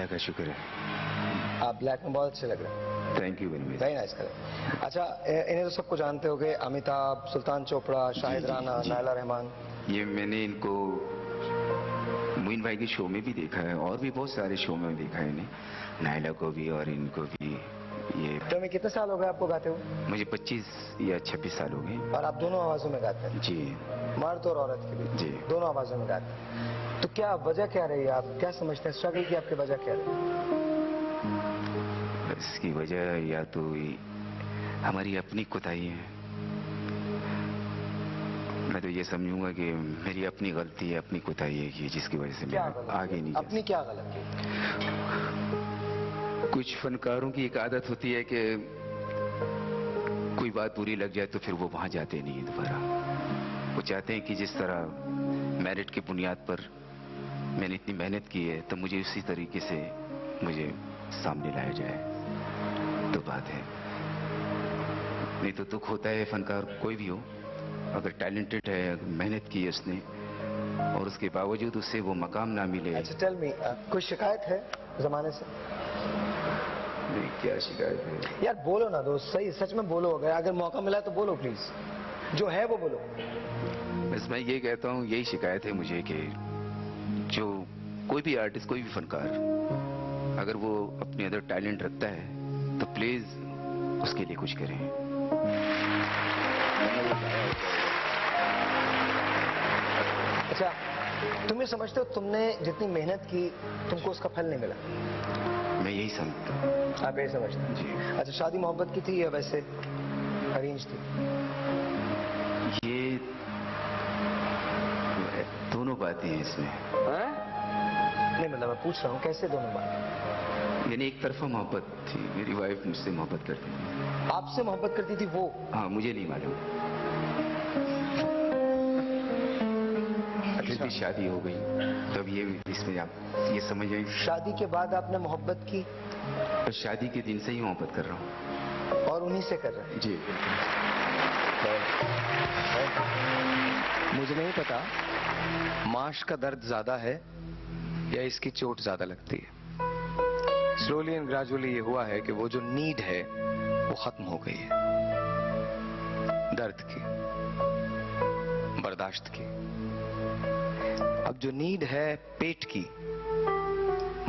का शुक्र है। आप ब्लैक में बहुत अच्छे लग रहे हैं। Thank you very much. Very nice colour. अच्छा, इन्हें तो सबको जानते होगे, अमिताभ, सुल्तान चोपड़ा, शाहिद राना, नायला रहमान। ये मैंने इनको मोइन भाई के शो में भी देखा है और भी बहुत सारे शो में देखा है इन्हें, नायला को भी और इनको भी। ये तो मैं कितने साल हो गए आपको गाते हुए? मुझे 25 या 26 साल हो गए। और आप दोनों आवाजों में गाते हैं? जी। मर्द और औरत के भी? जी। दोनों आवाजों में गाते हैं। तो क्या वजह क्या रही है, आप क्या समझते हैं स्ट्रगल की आपकी वजह क्या रही? इसकी वजह या तो हमारी अपनी कोताही है। मैं तो ये समझूंगा कि मेरी अपनी गलती है, अपनी कोताही है कि जिसकी वजह से मैं आगे नहीं। अपनी क्या गलती? कुछ फनकारों की एक आदत होती है कि कोई बात बुरी लग जाए तो फिर वो वहां जाते नहीं है दोबारा। वो चाहते हैं कि जिस तरह मेरिट की बुनियाद पर मैंने इतनी मेहनत की है तो मुझे उसी तरीके से मुझे सामने लाया जाए, तो बात है। नहीं तो दुख होता है फनकार कोई भी हो, अगर टैलेंटेड है, मेहनत की है उसने और उसके बावजूद उससे वो मकाम ना मिले। अच्छा, टेल मी, कोई शिकायत है जमाने से? नहीं, क्या शिकायत है यार बोलो ना दोस्त, सही सच में बोलो, अगर मौका मिला तो बोलो प्लीज, जो है वो बोलो। बस मैं ये कहता हूँ, यही शिकायत है मुझे कि जो कोई भी आर्टिस्ट, कोई भी फनकार अगर वो अपने अंदर टैलेंट रखता है तो प्लीज उसके लिए कुछ करें। अच्छा, तुम ये समझते हो तुमने जितनी मेहनत की तुमको उसका फल नहीं मिला? मैं यही समझता हूँ। आप यही समझते हैं? जी। अच्छा, शादी मोहब्बत की थी या वैसे अरेंज थी? ये दोनों बातें हैं इसमें। नहीं मतलब मैं पूछ रहा हूँ कैसे दोनों बातें? यानी एक तरफा मोहब्बत थी, मेरी वाइफ मुझसे मोहब्बत करती थी। आपसे मोहब्बत करती थी वो? हाँ, मुझे नहीं मालूम। फिर भी शादी हो गई, तब ये इसमें आप ये समझ जाइए। शादी के बाद आपने मोहब्बत की? तो शादी के दिन से ही मोहब्बत कर रहा हूँ। और उन्हीं से कर रहे हैं? जी। मुझे नहीं पता माश का दर्द ज्यादा है या इसकी चोट ज्यादा लगती है। स्लोली एंड ग्रेजुअली ये हुआ है कि वो जो नीड है वो खत्म हो गई है, दर्द की, बर्दाश्त की। अब जो नीड है पेट की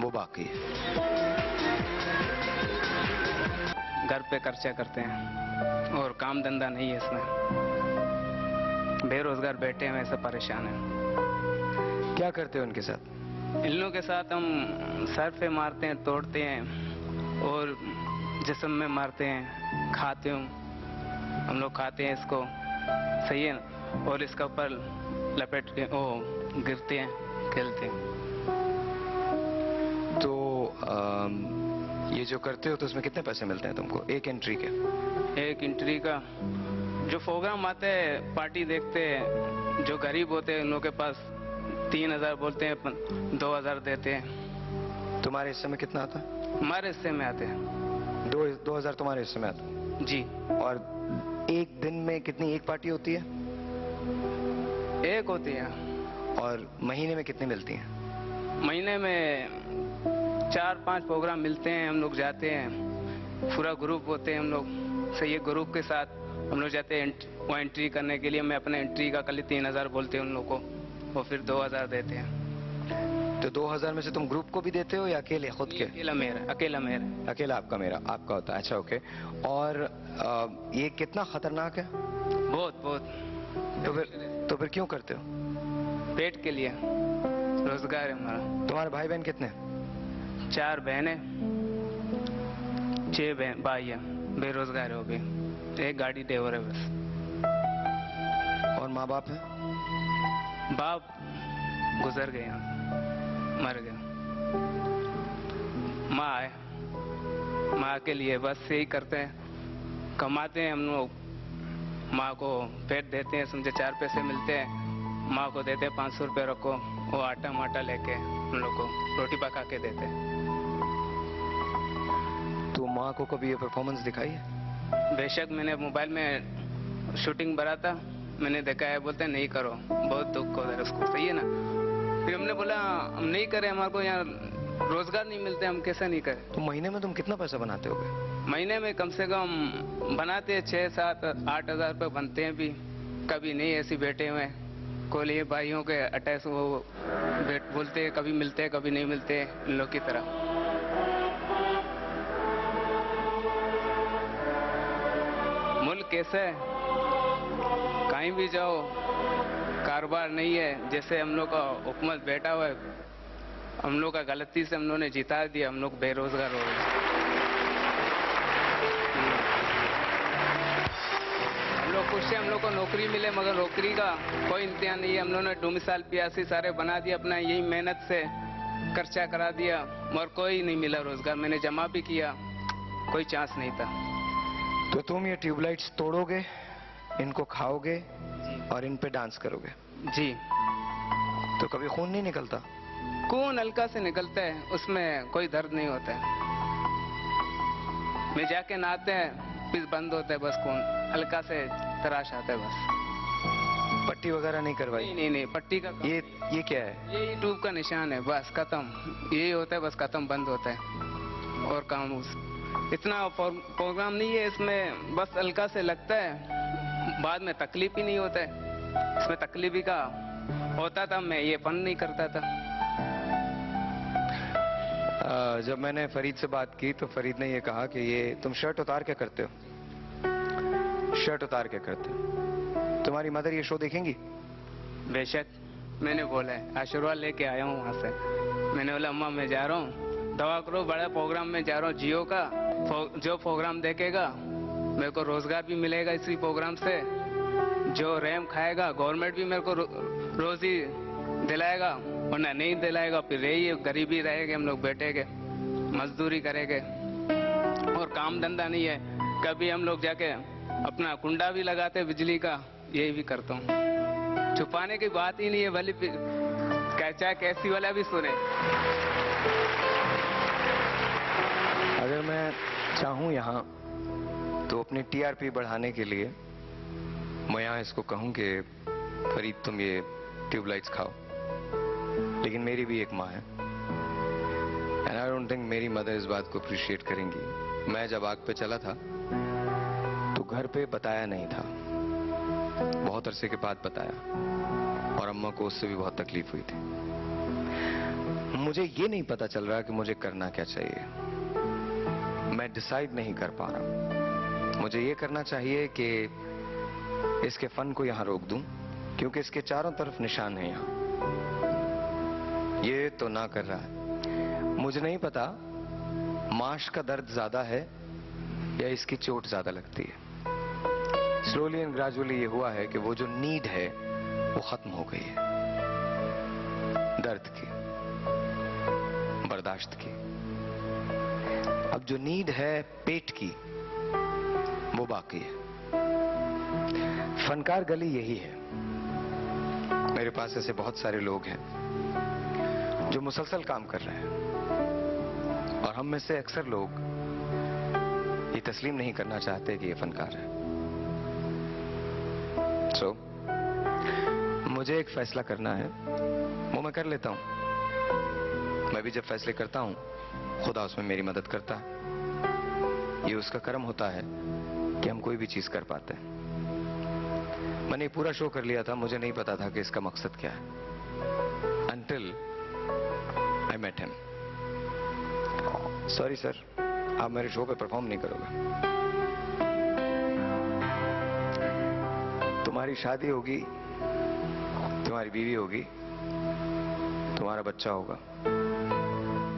वो बाकी है। घर पे खर्चा करते हैं और काम धंधा नहीं है इसमें, बेरोजगार बैठे हैं, ऐसे परेशान हैं। क्या करते हो उनके साथ? इन लोगों के साथ हम सर पे मारते हैं, तोड़ते हैं और जिस्म में मारते हैं, खाते हैं। हम लोग खाते हैं इसको, सही है ना, और इसका ऊपर लपेट के ओ गिरते हैं, खेलते हैं। तो ये जो करते हो तो उसमें कितने पैसे मिलते हैं तुमको एक एंट्री के? एक एंट्री का जो प्रोग्राम आते हैं, पार्टी देखते हैं, जो गरीब होते हैं उन लोगों के पास 3000 बोलते हैं, 2000 देते हैं। तुम्हारे हिस्से में कितना आता है? हमारे हिस्से में आते हैं 2000 तुम्हारे हिस्से में आता है? जी। और एक दिन में कितनी एक पार्टी होती है? एक होती है। और महीने में कितनी मिलती हैं? महीने में 4-5 प्रोग्राम मिलते हैं, हम लोग जाते हैं, पूरा ग्रुप होते हैं हम लोग, सही है, ग्रुप के साथ हम लोग जाते हैं वो एंट्री करने के लिए। मैं अपने एंट्री का कल 3000 बोलते हैं उन लोग को, और फिर 2000 देते हैं। तो 2000 में से तुम ग्रुप को भी देते हो या अकेले खुद के? अकेला मेरा, अकेला मेरा। अकेला आपका, मेरा आपका होता है। अच्छा, ओके। और ये कितना खतरनाक है? बहुत बहुत। तो फिर क्यों करते हो? पेट के लिए, रोजगार है हमारा। तुम्हारे भाई बहन कितने? 4 बहनें, 6 भाई है, बेरोजगार हो गए, एक गाड़ी ड्राइवर है बस। और माँ बाप है? बाप गुजर गए, मर गए। माँ है, माँ के लिए बस यही करते हैं, कमाते हैं हम लोग, माँ को पेट देते हैं, समझे 4 पैसे मिलते हैं, माँ को देते हैं 500 रुपये, रखो, वो आटा माटा लेके हम लोग को रोटी पका के देते हैं। तो माँ को कभी ये परफॉर्मेंस दिखाई है? बेशक, मैंने मोबाइल में शूटिंग भरा था, मैंने देखा है, बोलते हैं नहीं करो, बहुत दुख होता है उसको, सही है ना। फिर हमने बोला हम नहीं करें, हमारे को यहाँ रोजगार नहीं मिलते, हम कैसे नहीं करें। तो महीने में तुम कितना पैसा बनाते होगे? महीने में कम से कम बनाते हैं 6, 7, 8 हजार रुपये बनते हैं भी, कभी नहीं ऐसे बैठे हुए हैं। कोई भाइयों के अटैच वो बोलते हैं, कभी मिलते हैं कभी नहीं मिलते, इन लोग की तरह। मुल्क कैसे है, कहीं भी जाओ कारोबार नहीं है। जैसे हम लोग का हुकूमत बैठा हुआ है, हम लोग का गलती से हम लोगों ने जिता दिया, हम लोग बेरोजगार हो गए। हम लोग खुश हैं, हम लोग को नौकरी मिले, मगर नौकरी का कोई इंतजाम नहीं है। हम लोगों ने डोमिसाइल पियासी सारे बना दिया, अपना यही मेहनत से खर्चा करा दिया, मगर कोई नहीं मिला रोजगार। मैंने जमा भी किया, कोई चांस नहीं था। तो तुम ये ट्यूबलाइट्स तोड़ोगे, इनको खाओगे और इन पे डांस करोगे? जी। तो कभी खून नहीं निकलता? खून हल्का से निकलता है, उसमें कोई दर्द नहीं होता है। मैं जाके नहाते हैं, फिर बंद होता है, बस खून हल्का से तराश आता है बस। पट्टी वगैरह नहीं करवाई? नहीं नहीं नहीं, पट्टी का ये क्या है? ये ट्यूब का निशान है, बस खत्म। यही होता है, बस खत्म, बंद होता है। और काम इतना प्रोग्राम नहीं है इसमें, बस हल्का से लगता है, बाद में तकलीफ ही नहीं होता है। इसमें तकलीफ ही का होता था, मैं ये फन नहीं करता था। जब मैंने फरीद से बात की तो फरीद ने ये कहा कि ये तुम शर्ट उतार के करते हो, शर्ट उतार के करते हो। तुम्हारी मदर ये शो देखेंगी? बेशक, मैंने बोला है, आशीर्वाद लेके आया हूँ वहाँ से। मैंने बोला अम्मा मैं जा रहा हूँ, दवा करो, बड़ा प्रोग्राम में जा रहा हूँ जियो का, जो प्रोग्राम देखेगा मेरे को रोजगार भी मिलेगा इसी प्रोग्राम से, जो रैम खाएगा गवर्नमेंट भी मेरे को रोजी दिलाएगा, वरना नहीं दिलाएगा फिर यही गरीबी रहेगी, हम लोग बैठेंगे मजदूरी करेंगे और काम धंधा नहीं है। कभी हम लोग जाके अपना कुंडा भी लगाते बिजली का, यही भी करता हूँ। छुपाने की बात ही नहीं है, भले चाहे कैसी वाला भी सुने। अगर मैं चाहूं यहाँ तो अपनी टीआरपी बढ़ाने के लिए मैं यहाँ इसको कहूं कि फरीद तुम ये ट्यूबलाइट्स खाओ, लेकिन मेरी भी एक माँ है एंड आई डोंट थिंक मेरी मदर इस बात को अप्रिशिएट करेंगी। मैं जब आग पे चला था तो घर पे बताया नहीं था, बहुत अरसे के बाद बताया और अम्मा को उससे भी बहुत तकलीफ हुई थी। मुझे ये नहीं पता चल रहा कि मुझे करना क्या चाहिए, मैं डिसाइड नहीं कर पा रहा। मुझे ये करना चाहिए कि इसके फन को यहां रोक दूं, क्योंकि इसके चारों तरफ निशान है यहां। ये तो ना कर रहा है। मुझे नहीं पता माश का दर्द ज्यादा है या इसकी चोट ज्यादा लगती है। स्लोली एंड ग्रेजुअली ये हुआ है कि वो जो नीड है वो खत्म हो गई है, दर्द की, बर्दाश्त की। अब जो नीड है पेट की वो बाकी है। फनकार गली यही है। मेरे पास ऐसे बहुत सारे लोग हैं जो मुसलसल काम कर रहे हैं और हम में से अक्सर लोग ये तस्लीम नहीं करना चाहते कि ये फनकार है। सो मुझे एक फैसला करना है, वो मैं कर लेता हूं। मैं भी जब फैसले करता हूं खुदा उसमें मेरी मदद करता है। ये उसका कर्म होता है कि हम कोई भी चीज कर पाते हैं। मैंने पूरा शो कर लिया था, मुझे नहीं पता था कि इसका मकसद क्या है until I met him. Sorry sir, आप मेरे शो पे परफॉर्म नहीं करोगे। तुम्हारी शादी होगी, तुम्हारी बीवी होगी, तुम्हारा बच्चा होगा।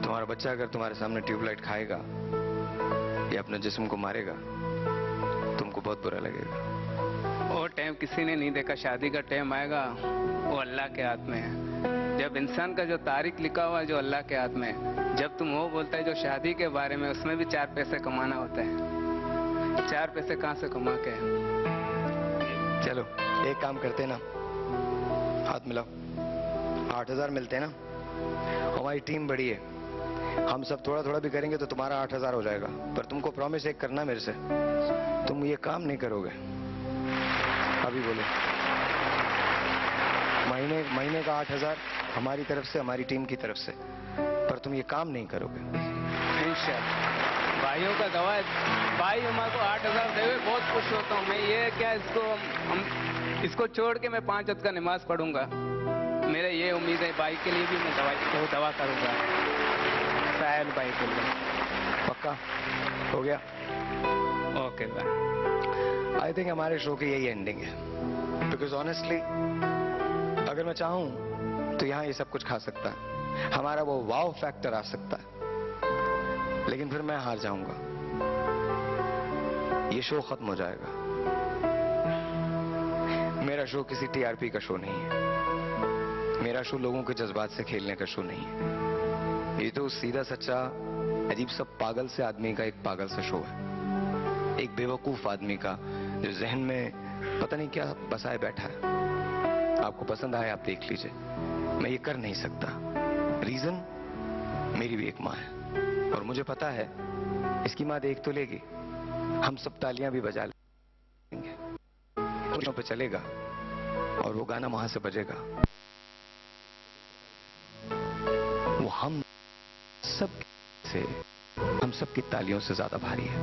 तुम्हारा बच्चा अगर तुम्हारे सामने ट्यूबलाइट खाएगा या अपने जिस्म को मारेगा, तुमको बहुत बुरा लगेगा। वो टाइम किसी ने नहीं देखा, शादी का टाइम आएगा, वो अल्लाह के हाथ में है। जब इंसान का जो तारीख लिखा हुआ है जो अल्लाह के हाथ में है, जब तुम वो बोलता है जो शादी के बारे में, उसमें भी 4 पैसे कमाना होता है। 4 पैसे कहाँ से कमा के? चलो एक काम करते ना, हाथ मिलाओ। 8000 मिलते हैं ना, हमारी टीम बड़ी है, हम सब थोड़ा थोड़ा भी करेंगे तो तुम्हारा 8000 हो जाएगा। पर तुमको प्रॉमिस एक करना मेरे से, तुम ये काम नहीं करोगे। अभी बोलो। महीने का 8000 हमारी तरफ से, हमारी टीम की तरफ से, पर तुम ये काम नहीं करोगे। इंशाल्लाह। भाइयों का गवाह है। भाई हमारे को 8,000 देवे, बहुत खुश होता हूँ मैं। ये क्या इसको छोड़ के मैं 5 वक्त का नमाज पढ़ूंगा। मेरे ये उम्मीद है भाई के लिए भी मैं दवा करूंगा, साहिल भाई के लिए। पक्का हो गया? ओके भाई। आई थिंक हमारे शो की यही एंडिंग है, बिकॉज ऑनेस्टली अगर मैं चाहूं तो यहां ये सब कुछ खा सकता है, हमारा वो वाव फैक्टर आ सकता है, लेकिन फिर मैं हार जाऊंगा, ये शो खत्म हो जाएगा। मेरा शो किसी टीआरपी का शो नहीं है, मेरा शो लोगों के जज्बात से खेलने का शो नहीं है। ये तो सीधा सच्चा अजीब सा पागल से आदमी का एक पागल सा शो है, एक बेवकूफ आदमी का जो जहन में पता नहीं क्या बसाए बैठा है। आपको पसंद आए आप देख लीजिए, मैं ये कर नहीं सकता। रीजन, मेरी भी एक माँ है और मुझे पता है इसकी माँ देख तो लेगी, हम सब तालियां भी बजा लेंगे, खुशियों पे चलेगा और वो गाना वहां से बजेगा, वो हम सब की तालियों से ज्यादा भारी है।